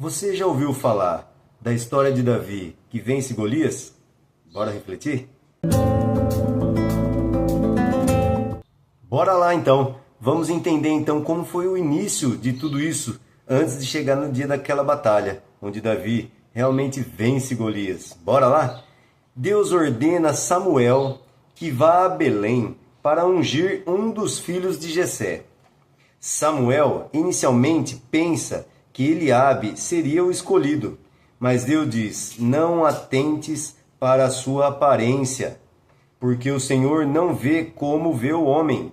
Você já ouviu falar da história de Davi que vence Golias? Bora refletir? Bora lá então. Vamos entender então como foi o início de tudo isso antes de chegar no dia daquela batalha, onde Davi realmente vence Golias. Bora lá? Deus ordena a Samuel que vá a Belém para ungir um dos filhos de Jessé. Samuel inicialmente pensa que Eliabe seria o escolhido, mas Deus diz: não atentes para a sua aparência, porque o Senhor não vê como vê o homem,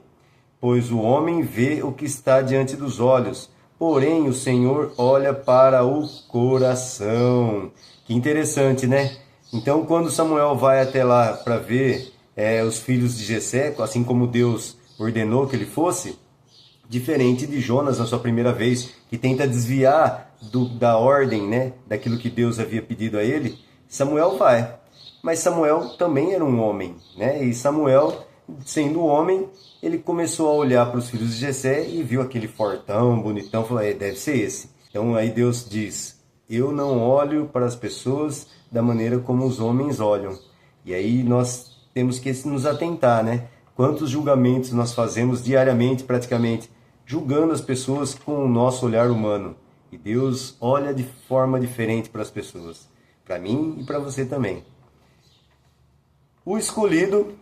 pois o homem vê o que está diante dos olhos, porém o Senhor olha para o coração. Que interessante, né? Então, quando Samuel vai até lá para ver os filhos de Jessé, assim como Deus ordenou que ele fosse, diferente de Jonas na sua primeira vez, que tenta desviar da ordem, né, daquilo que Deus havia pedido a ele, Samuel vai. Mas Samuel também era um homem, né? E Samuel, sendo homem, ele começou a olhar para os filhos de Jessé e viu aquele fortão, bonitão, falou: deve ser esse. Então aí Deus diz: eu não olho para as pessoas da maneira como os homens olham. E aí nós temos que nos atentar, né? Quantos julgamentos nós fazemos diariamente, praticamente, julgando as pessoas com o nosso olhar humano. E Deus olha de forma diferente para as pessoas, para mim e para você também. O escolhido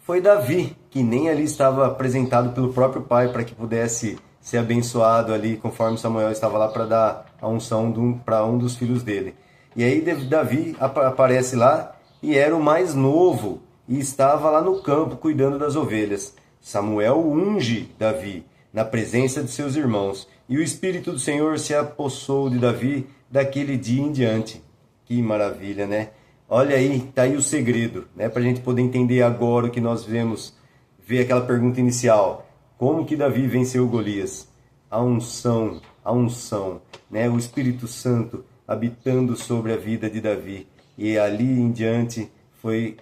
foi Davi, que nem ali estava apresentado pelo próprio pai para que pudesse ser abençoado ali, conforme Samuel estava lá para dar a unção para um dos filhos dele. E aí Davi aparece lá e era o mais novo e estava lá no campo cuidando das ovelhas. Samuel unge Davi na presença de seus irmãos, e o Espírito do Senhor se apossou de Davi daquele dia em diante. Que maravilha, né? Olha aí, tá aí o segredo, né? Para a gente poder entender agora o que nós vemos, ver aquela pergunta inicial: como que Davi venceu Golias? A unção, né? O Espírito Santo habitando sobre a vida de Davi, e ali em diante foi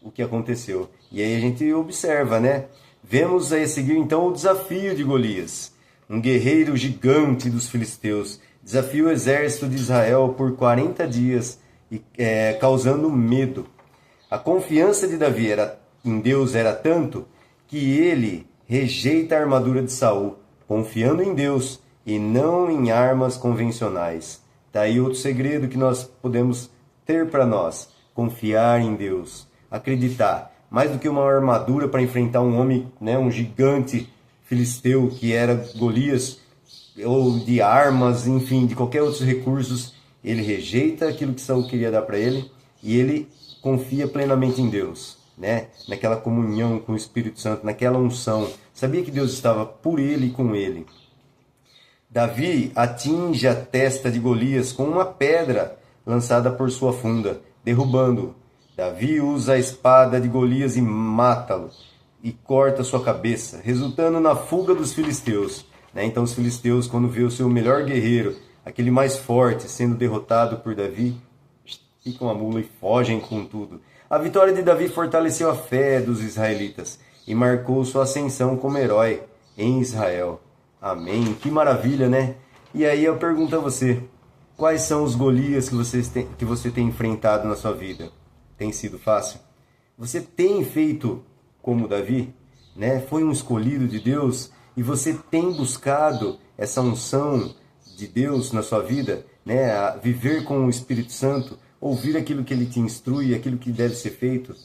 o que aconteceu. E aí a gente observa, né? Vemos a seguir então o desafio de Golias, um guerreiro gigante dos filisteus, desafia o exército de Israel por 40 dias, causando medo. A confiança de Davi em Deus era tanto que ele rejeita a armadura de Saul, confiando em Deus e não em armas convencionais. Está aí outro segredo que nós podemos ter para nós: confiar em Deus, acreditar. Mais do que uma armadura para enfrentar um homem, né, um gigante filisteu que era Golias, ou de armas, enfim, de qualquer outros recursos, ele rejeita aquilo que Saul queria dar para ele e ele confia plenamente em Deus, né? Naquela comunhão com o Espírito Santo, naquela unção. Sabia que Deus estava por ele e com ele. Davi atinge a testa de Golias com uma pedra lançada por sua funda, derrubando-o. Davi usa a espada de Golias e mata-lo, e corta sua cabeça, resultando na fuga dos filisteus. Então os filisteus, quando vê o seu melhor guerreiro, aquele mais forte, sendo derrotado por Davi, ficam a mula e fogem com tudo. A vitória de Davi fortaleceu a fé dos israelitas e marcou sua ascensão como herói em Israel. Amém. Que maravilha, né? E aí eu pergunto a você: quais são os Golias que você tem enfrentado na sua vida? Tem sido fácil? Você tem feito como Davi, né? Foi um escolhido de Deus e você tem buscado essa unção de Deus na sua vida, né? A viver com o Espírito Santo, ouvir aquilo que ele te instrui, aquilo que deve ser feito.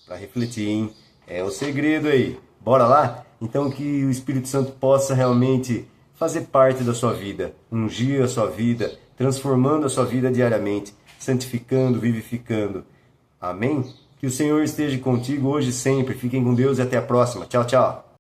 Para refletir, hein? É o segredo aí. Bora lá? Então que o Espírito Santo possa realmente fazer parte da sua vida, ungir a sua vida, transformando a sua vida diariamente, santificando, vivificando. Amém? Que o Senhor esteja contigo hoje e sempre. Fiquem com Deus e até a próxima. Tchau, tchau.